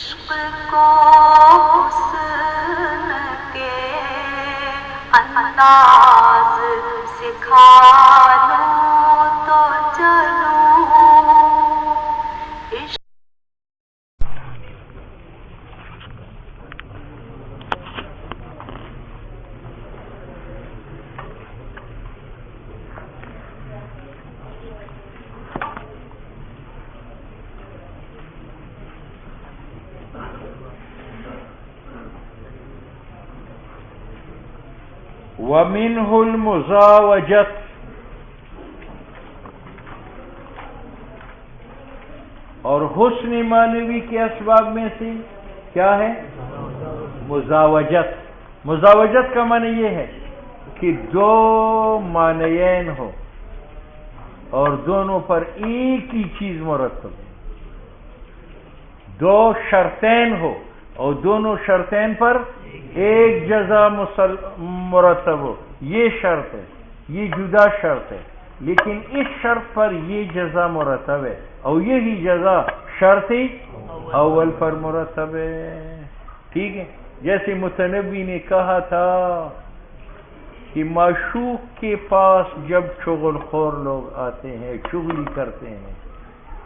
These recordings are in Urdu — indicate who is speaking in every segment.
Speaker 1: عشق کو حسن کے انداز سکھا لوں تو چلوں عشق
Speaker 2: وَمِنْهُ الْمُزَاوَجَةُ، اور حسن معنوی کے اسباب میں سے کیا ہے؟ مزاوجت۔ مزاوجت کا معنی یہ ہے کہ دو معنیین ہو اور دونوں پر ایک ہی چیز مرتب ہو، دو شرطین ہو اور دونوں شرطین پر ایک جزا مرتب ہو۔ یہ شرط ہے، یہ جدا شرط ہے، لیکن اس شرط پر یہ جزا مرتب ہے اور یہی جزا شرط اول پر مرتب ہے۔ ٹھیک ہے، جیسے متنبی نے کہا تھا کہ معشوق کے پاس جب چغل خور لوگ آتے ہیں، چغلی کرتے ہیں،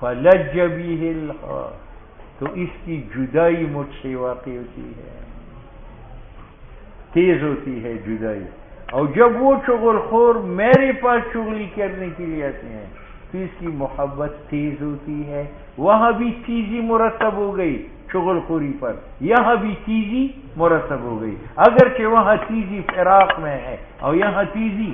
Speaker 2: فلج بہ الحال، تو اس کی جدائی مجھ سے واقع ہوتی ہے، تیز ہوتی ہے جدائی۔ اور جب وہ چغل خور میرے پاس چغلی کرنے کے لیے آتے ہیں تو اس کی محبت تیز ہوتی ہے۔ وہاں بھی تیزی مرتب ہو گئی چغل خوری پر، یہاں بھی تیزی مرتب ہو گئی، اگرچہ وہاں تیزی فراق میں ہے اور یہاں تیزی،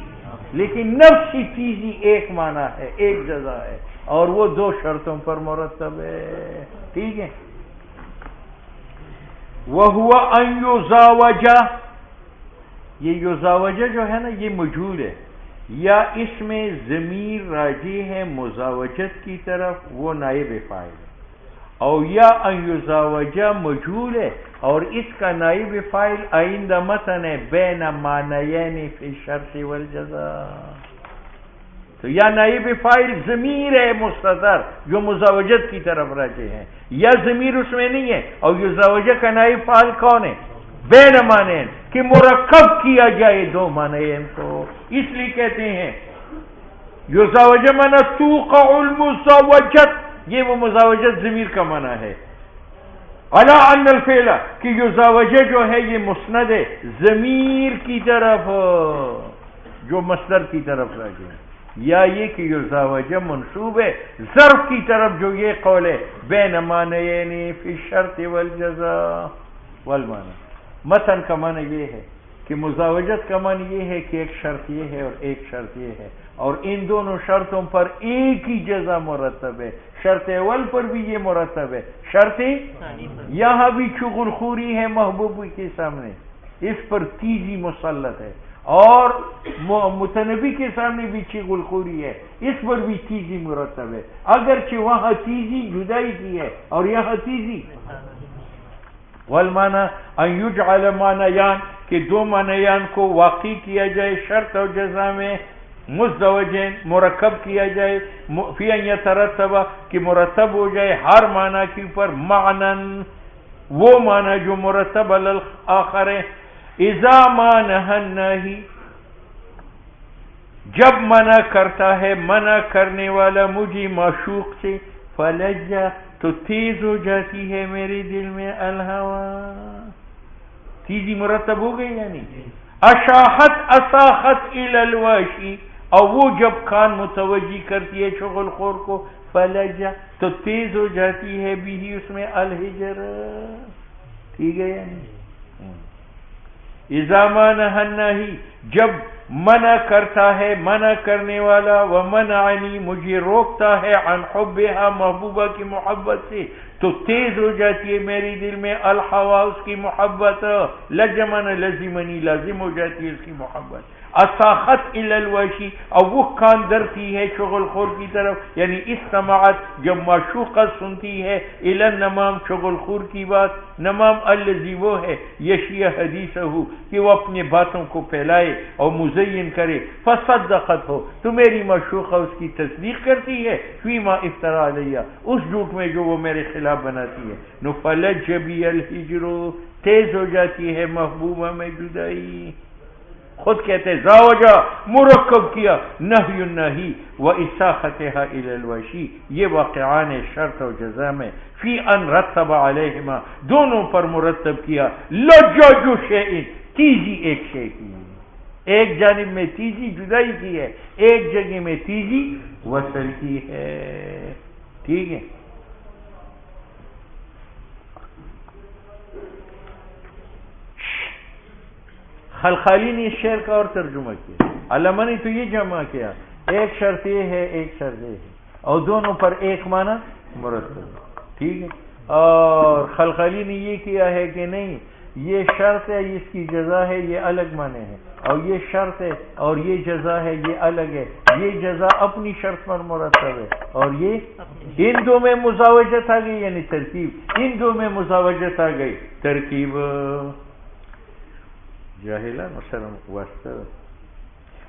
Speaker 2: لیکن نفسی تیزی ایک معنی ہے، ایک جزا ہے، اور وہ دو شرطوں پر مرتب ہے۔ ٹھیک ہے، وَهُوَ أَن يُزَاوَجَ، یہ یزاوجہ جو ہے نا یہ مجہول ہے، یا اس میں ضمیر راجع ہے مزاوجت کی طرف، وہ نائب فاعل ہے، اور یا ان یزاوجہ مجہول ہے اور اس کا نائب فاعل آئندہ متن ہے بین معنیین فی الشرط والجزاء، تو یا نائب فاعل ضمیر ہے مستتر جو مزاوجت کی طرف راجع ہے، یا ضمیر اس میں نہیں ہے، اور یزاوجہ کا نائب فاعل کون ہے؟ بین معنیین، کہ مرکب کیا جائے دو معنیین کو، اس لیے کہتے ہیں یزاوجہ معنی توقع المزاوجت، یہ وہ مزاوجت ضمیر کا معنی ہے، علی ان الفعل، کہ یزاوجہ جو ہے یہ مسند ہے ضمیر کی طرف جو مصدر کی طرف راجع ہے، یا یہ کہ یزاوجہ منصوب ہے ظرف کی طرف جو یہ قول ہے بین معنیین فی الشرط والجزاء والمعنی۔ متن کا معنی یہ ہے کہ مزاوجت کا معنی یہ ہے کہ ایک شرط یہ ہے اور ایک شرط یہ ہے، اور ان دونوں شرطوں پر ایک ہی جزا مرتب ہے، شرط اول پر بھی یہ مرتب ہے، شرط یہاں بھی چغل خوری ہے محبوب کے سامنے، اس پر تیزی مسلط ہے، اور متنبی کے سامنے بھی چغل خوری ہے، اس پر بھی تیزی مرتب ہے، اگرچہ وہاں تیزی جدائی کی ہے اور یہاں تیزی۔ والمعنی ان یجعل معنیان، کہ دو معنیان کو واقع کیا جائے شرط اور جزا میں، مزدوجین مرکب کیا جائے، فی ان یترتب، کہ مرتب ہو جائے ہر معنی کے اوپر معنن، وہ معنی جو مرتب علی الآخر ہے، اذا ما نہى الناہی، جب منع کرتا ہے منع کرنے والا مجھے معشوق سے، فلجہ، تو تیز ہو جاتی ہے میرے دل میں الہوا، تیزی مرتب ہو گئی یعنی، اشاحت اساحت الی الواشی، اور وہ جب کان متوجہ کرتی ہے چغل خور کو، فلجہ، تو تیز ہو جاتی ہے بھی اس میں الحجر، ٹھیک ہے یعنی اذا ما نہى الناہی، جب منع کرتا ہے منع کرنے والا، ومنعنی، مجھے روکتا ہے، عن حبها، محبوبہ کی محبت سے، تو تیز ہو جاتی ہے میری دل میں الحوا، اس کی محبت، لجمن لزمنی، لازم ہو جاتی ہے اس کی محبت، اساخت الی الوشی، اور وہ کان درتی ہے شغل خور کی طرف، یعنی استماعت جب معشوقہ سنتی ہے الی النمام شغل خور کی بات، نمام الذی وہ ہے یشیع حدیثہ کہ وہ اپنے باتوں کو پھیلائے اور مزین کرے، فصدقت ہو تو میری معشوقہ اس کی تصدیق کرتی ہے، فیما افترا علیہ اس جھوٹ میں جو وہ میرے خلاف بناتی ہے، نفلج بی الحجر تیز ہو جاتی ہے محبوبہ میں جدائی۔ خود کہتے زاوجہ مرکب کیا نہی النہی و اساختها الی الوشی، یہ واقعان شرط و جزا میں، فی ان رتب علیہما دونوں پر مرتب کیا، لجاج شیء تیزی ایک شے کی، ایک جانب میں تیزی جدائی کی ہے، ایک جگہ میں تیزی وصل کی ہے، ٹھیک ہے۔ خلخالی نے اس شعر کا اور ترجمہ کیا، علامہ نے تو یہ جمع کیا، ایک شرط یہ ہے ایک شرط یہ ہے، اور دونوں پر ایک معنی مرتب، ٹھیک ہے۔ اور خلخالی نے یہ کیا ہے کہ نہیں یہ شرط ہے اس کی جزا ہے یہ الگ معنی ہے، اور یہ شرط ہے اور یہ جزا ہے یہ الگ ہے، یہ جزا اپنی شرط پر مرتب ہے، اور یہ ان دو میں مزاوجت آ گئی یعنی ترکیب، ان دو میں مزاوجت آ گئی ترکیب، جاہلا مثلا واسطہ۔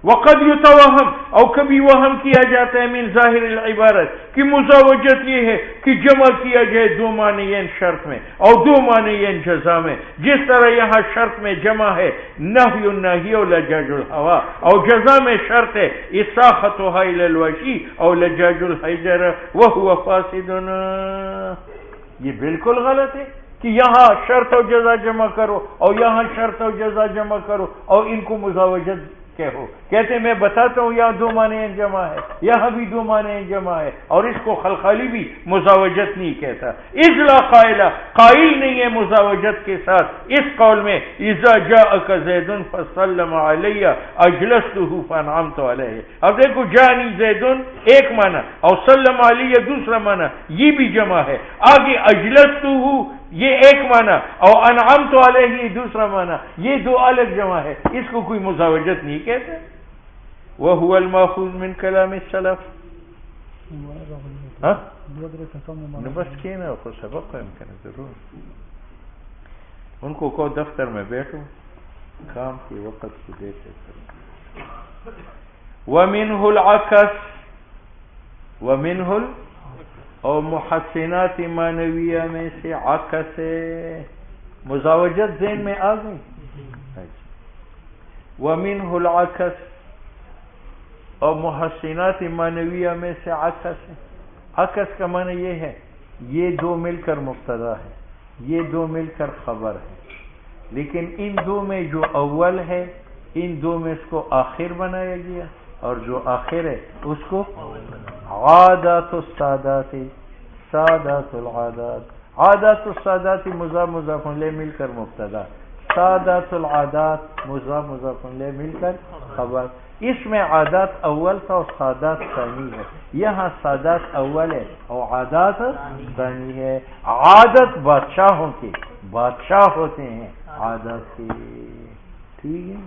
Speaker 2: وقد یتوہم او کبھی وہم کیا جاتا ہے من ظاہر العبارت کہ مزاوجت یہ ہے کہ جمع کیا جائے دو معنیین شرط میں اور دو معنیین جزا میں، جس طرح یہاں شرط میں جمع ہے نہی النہی اور لجاج الہوا، اور جزا میں شرط ہے اساختها الی الوشی اور لجاج الحجر وهو فاسد۔ یہ بالکل غلط ہے کہ یہاں شرط و جزا جمع کرو اور یہاں شرط و جزا جمع کرو اور ان کو مزاوجت کہو، کہتے میں بتاتا ہوں یہاں دو معنی جمع ہے یہاں بھی دو معنی جمع ہے، اور اس کو خلخالی بھی مزاوجت نہیں کہتا، اذ لا قائلہ قائل نہیں ہے مزاوجت کے ساتھ اس قول میں اذا جاءک زید فسلم علی اجلسته فانعمت علیہ۔ اب دیکھو جانی زید ایک معنی اور سلم علی دوسرا معنی، یہ بھی جمع ہے، آگے اجلسته یہ ایک معنی اور انعمت علیہ دوسرا معنی، یہ دو الگ جمع ہے، اس کو کوئی مزاوجت نہیں کہتے۔ وَهُوَ الْمَأْخُوذُ مِنْ كَلَامِ السَّلَفِ۔ بس کہنا کو سبق قائم کرنا ضرور، ان کو کہو دفتر میں بیٹھو کام کے وقت کو دیتے کرو۔ وَمِنْهُ الْعَكَسُ وَمِنْهُ اور محسنات معنویہ میں سے عکس ہے، مزاوجت ذہن میں آ گئی۔ وَمِنْهُ الْعَكَسُ اور محسنات معنویہ میں سے عکس ہے، عکس کا معنی یہ ہے یہ دو مل کر مبتدا ہے، یہ دو مل کر خبر ہے، لیکن ان دو میں جو اول ہے ان دو میں اس کو آخر بنایا گیا، اور جو آخر ہے اس کو عادات السادات سادات العادات، عادات السادات مضاف مضاف الیہ مل کر مبتدا، سادات العادات مضاف مضاف الیہ مل کر خبر۔ اس میں عادات اول تھا اور سادات ثانی ہے، یہاں سادات اول ہے اور عادات ثانی ہے۔ عادت بادشاہوں کے بادشاہ ہوتے ہیں عادت کے، ٹھیک ہے۔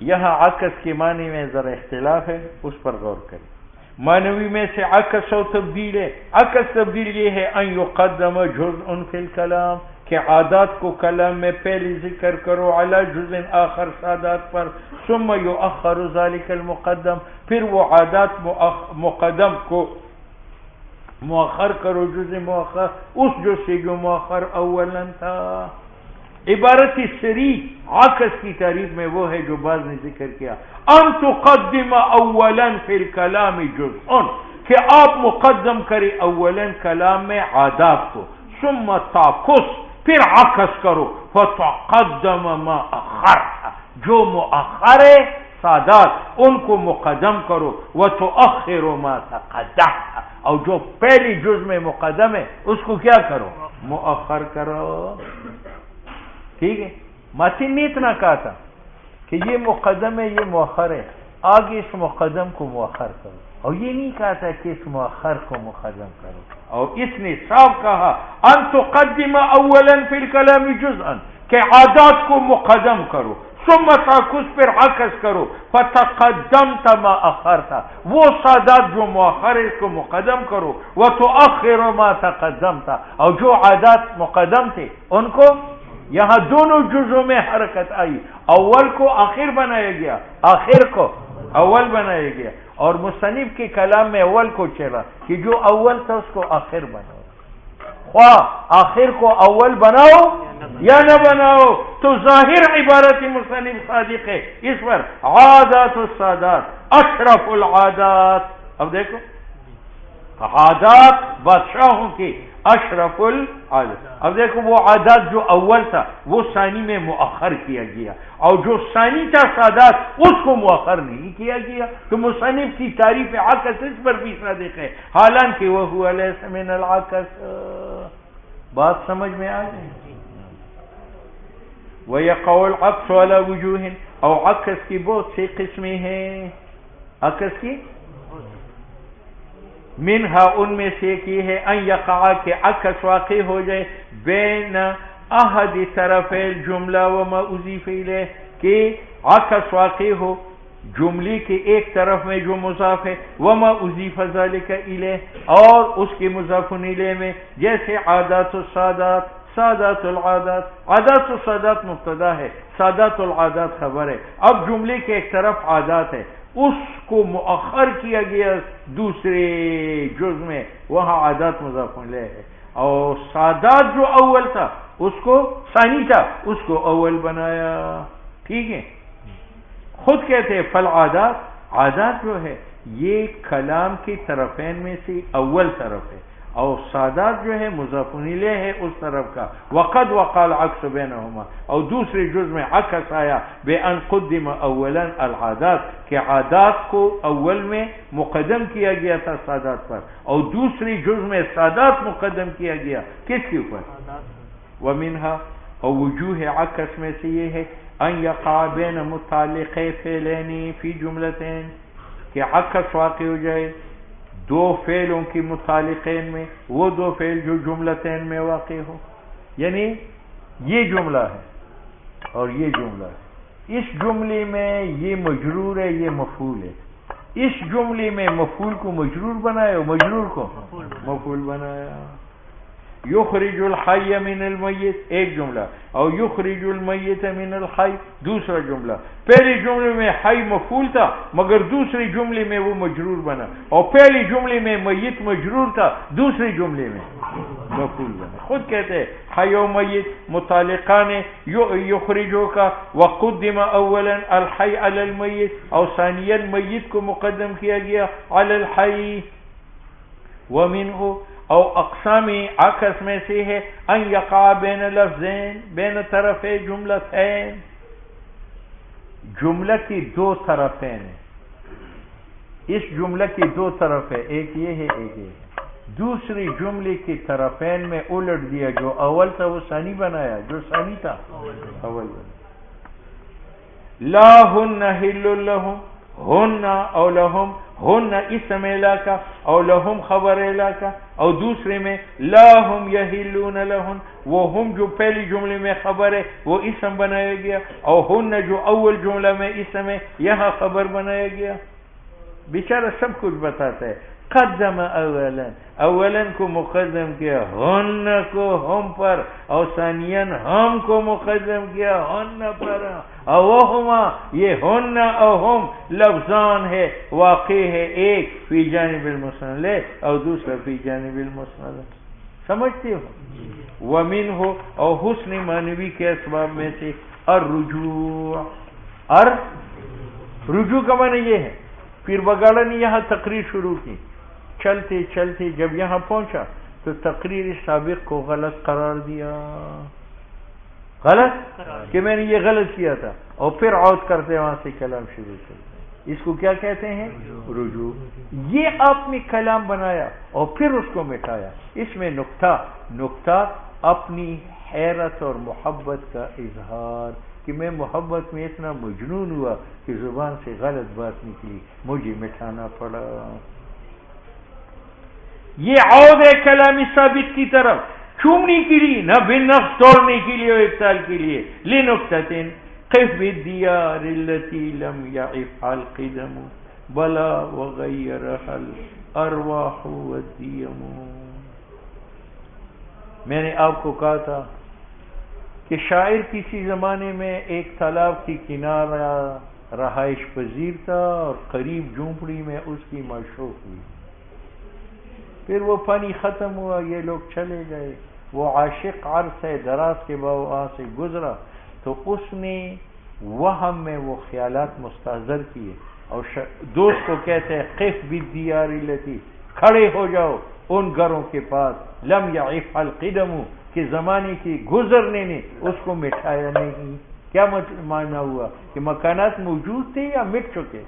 Speaker 2: یہاں عکس کے معنی میں ذرا اختلاف ہے، اس پر غور کریں۔ معنوی میں سے عکس و تبدیل ہے، عکس تبدیل یہ ہے ان یقدم جزء فی الکلام کہ عادات کو کلام میں پہلے ذکر کرو علی جزء آخر سادات پر، ثم یؤخر ذلک المقدم پھر وہ عادات مقدم کو مؤخر کرو جزء مؤخر اس جو سے جو مؤخر اولا تھا۔ عبارت سری عکس کی تعریف میں وہ ہے جو بعض نے ذکر کیا، ان تقدم اولا فی الکلام جزء کہ آپ مقدم کریں اولا کلام میں عادات کو، ثم تعکس پھر عکس کرو، فتقدم ما اخر جو مؤخر ہے سادات ان کو مقدم کرو، وتؤخر ما تقدم اور جو پہلی جز میں مقدم ہے اس کو کیا کرو مؤخر کرو، ٹھیک ہے۔ ماتن نے اتنا کہا تھا کہ یہ مقدم ہے یہ مؤخر ہے، آگے اس مقدم کو مؤخر کرو، اور یہ نہیں کہا تھا کہ اس مؤخر کو مقدم کرو، اور اس نے صاحب کہا ان تقدم اولا فی الکلام جزءا، کہ عادات کو مقدم کرو، ثم تعکس پھر عکس کرو، فتقدمت ما اخرت، وہ سادات جو مؤخر اس کو مقدم کرو، وتؤخر ما تقدمت، اور جو عادات مقدم تھے ان کو، یہاں دونوں جزوں میں حرکت آئی، اول کو آخر بنایا گیا، آخر کو اول بنایا گیا، اور مصنف کے کلام میں اول کو چلا کہ جو اول تھا اس کو آخر بناؤ، خواہ آخر کو اول بناؤ یا نہ بناؤ، تو ظاہر عبارت مصنف صادق ہے اس پر، عادات السادات اشرف العادات۔ اب دیکھو عادات بادشاہوں کی اشرف العادات، اب دیکھو وہ عادات جو اول تھا وہ ثانی میں مؤخر کیا گیا، اور جو ثانی تھا سادات اس کو مؤخر نہیں کیا گیا، تو مصنف کی تعریف عکس اس پر بھی صادق ہے، حالانکہ وہ لیس من العکس۔ بات سمجھ میں آ گئی؟ وَيَقَعُ الْعَكْسُ عَلَى وُجُوهٍ، اور عکس کی بہت سی قسمیں ہیں، عکس کی منہا ان میں سے ایک یہ ہے ان یقع، کہ عکس واقع ہو جائے بین احد طرف الجملہ وما اضیف الیہ، کہ عکس واقع ہو جملے کے ایک طرف میں جو مضاف ہے، وما اضیف ذلک الیہ، اور اس کے مضاف الیہ میں، جیسے عادات السادات، سادات العادات، عادات السادات مبتدا ہے، سادات العادات خبر ہے، اب جملے کے ایک طرف عادات ہے، اس کو مؤخر کیا گیا دوسرے جز میں، وہاں عادات مضاف الیہ ہے، اور سادات جو اول تھا اس کو، ثانی تھا اس کو اول بنایا، ٹھیک ہے۔ خود کہتے ہیں فالعادات، عادات جو ہے یہ کلام کے طرفین میں سے اول طرف ہے، اور سادات جو ہے مضاف الیہ ہے اس طرف کا، وقد وقع العکس بینہما، اور دوسرے جز میں عکس آیا بان قدم اولا العادات، کہ عادات کو اول میں مقدم کیا گیا تھا سادات پر، اور دوسری جز میں سادات مقدم کیا گیا کس کے اوپر؟ ومنها، اور وجوہ عکس میں سے یہ ہے ان یقع بین متعلق فعلین فی جملتین، کہ عکس واقع ہو جائے دو فعلوں کی متعلقین میں، وہ دو فعل جو جملتین میں واقع ہو، یعنی یہ جملہ ہے اور یہ جملہ ہے، اس جملے میں یہ مجرور ہے، یہ مفعول ہے، اس جملے میں مفعول کو مجرور بنایا اور مجرور کو مفعول بنایا۔ یخرج الحی من المیت ایک جملہ، اور یخرج المیت من الحی دوسرا جملہ، پہلی جملے میں حی مفعول تھا مگر دوسری جملے میں وہ مجرور بنا، اور پہلی جملے میں میت مجرور تھا دوسری جملے میں مفعول بنا۔ خود کہتے ہیں حی و میت متعلقان یخرجو کا، وقدم اولا الحی علی المیت، اور ثانیا میت کو مقدم کیا گیا علی الحی۔ ومنہ، او اقسام عکس میں سے ہے ان یقع بین لفظین، بین طرف جملتین، جملہ کی دو طرفین ہیں، اس جملہ کی دو طرف ہے، ایک یہ ہے ایک یہ ہے، دوسری جملے کی طرفین میں الٹ دیا، جو اول تھا وہ ثانی بنایا، جو ثانی تھا اول بنایا۔ لا ہن حل لہم، ہن او لہم، ہن اسم علاقہ اور لہم خبر علاقہ، اور دوسرے میں لا ہم یحلون لہن، وہ ہم جو پہلی جملے میں خبر ہے وہ اسم بنایا گیا، اور ہن جو اول جملہ میں اسم ہے یہاں خبر بنایا گیا۔ بیچارہ سب کچھ بتاتا ہے، قدم اولا کو مقدم کیا ہن کو ہم پر، اور ثانیا ہم کو مقدم کیا ہن پر، اور وہما یہ ہن اور ہم لفظان ہے، واقع ہے ایک فی جانب المسند اور دوسرا فی جانب المسند، سمجھتے ہو؟ ومنہ، اور حسن معنوی کے اسباب میں سے الرجوع، رجوع کا معنی یہ ہے، پیر بگاڑا نے یہاں تقریر شروع کی، چلتے چلتے جب یہاں پہنچا تو تقریر سابق کو غلط قرار دیا، غلط کہ میں نے یہ غلط کیا تھا، اور پھر عود کرتے وہاں سے کلام شروع کرتے، اس کو کیا کہتے ہیں؟ رجوع۔ یہ آپ نے کلام بنایا اور پھر اس کو مٹایا، اس میں نکتہ اپنی حیرت اور محبت کا اظہار، کہ میں محبت میں اتنا مجنون ہوا کہ زبان سے غلط بات نکلی، مجھے مٹھانا پڑا۔ یہ عود ہے کلام ثابت کی طرف، چومنے کے لیے نہ بالنفس، توڑنے کے لیے اور ابطال کے لیے۔ لنکتتن قف بالدیار التي لم يعفها القدم بلا وغيرها الارواح والدیم۔ میں نے آپ کو کہا تھا کہ شاعر کسی زمانے میں ایک تالاب کی کنارہ رہائش پذیر تھا اور قریب جھونپڑی میں اس کی معشوق ہوئی۔ پھر وہ پانی ختم ہوا، یہ لوگ چلے گئے، وہ عاشق عرصہ دراز کے بعد وہاں سے گزرا تو اس نے وہم میں وہ خیالات مستحضر کیے اور دوست کو کہتے ہیں قف بالدیار التی، کھڑے ہو جاؤ ان گھروں کے پاس، لم یعف القدم، کہ زمانے کی گزرنے نے اس کو مٹھایا نہیں۔ کیا معنی ہوا کہ مکانات موجود تھے یا مٹ چکے؟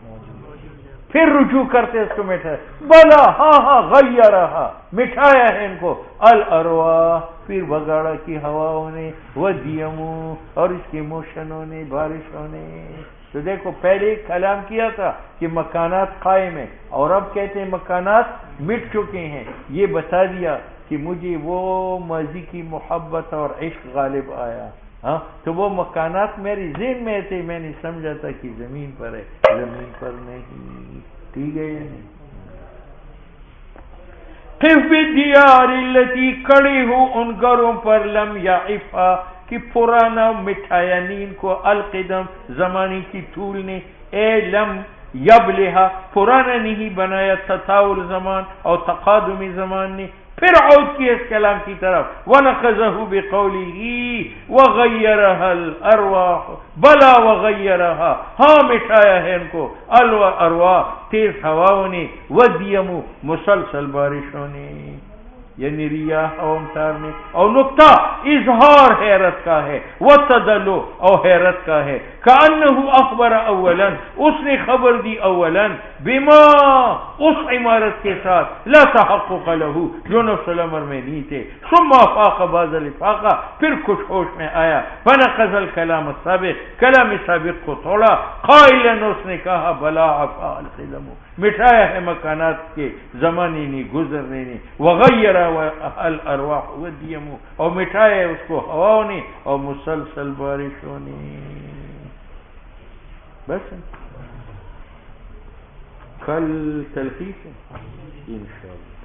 Speaker 2: پھر رجوع کرتے اس کو مٹھایا، بلا ہاں ہاں غیرہا، مٹھایا ہے ان کو، الارواح، پھر بگاڑا کی ہواؤں نے، ودیم، اور اس کے موشنوں نے، بارشوں نے۔ تو دیکھو پہلے کلام کیا تھا کہ مکانات قائم ہیں اور اب کہتے ہیں مکانات مٹ چکے ہیں۔ یہ بتا دیا کہ مجھے وہ ماضی کی محبت اور عشق غالب آیا، ہاں تو وہ مکانات میری ذہن میں تھے، میں نے سمجھا تھا کہ زمین پر ہے، زمین پر نہیں۔ ٹھیک ہے یا نہیں؟ قف بالدیار التی، کڑی ہو ان گھروں پر، لم یعفا، کہ پرانا مٹھایا نہیں ان کو، القدم، زمانے کی طول نے، اے لم یبلہا، پرانا نہیں بنایا تطاول زمان اور تقادمی زمان نے۔ پھر عود کی اس کلام کی طرف، وَنَخَذَهُ بِقَوْلِهِ وَغَيَّرَهَا الْأَرْوَاحُ، بلا وغیرها، ہاں مٹھایا ہے ان کو ارواح، تیز ہواؤں نے، ودیم، مسلسل بارشوں نے، یعنی ریاح اور امطار نے۔ اور نقطہ اظہار حیرت کا ہے، وتدلو، اور حیرت کا ہے، کأنہ اخبر اولا، اس نے خبر دی اولا، بما، اس عمارت کے ساتھ، لا تحقق لہ، جو نفس الامر میں نہیں تھے، ثم افاق بعض الافاقہ، پھر کچھ ہوش میں آیا، فنقض الکلام السابق، کلام سابق کو توڑا، قائلا، اس نے کہا، بلا عفا القدم، مٹھایا ہے مکانات کے زمانے نے، گزرنے نے، وغیر الارواح والدیم، اور مٹھایا ہے اس کو ہواؤں نے اور مسلسل بارشوں نے۔ بس کل تلخیص ہے انشاءاللہ۔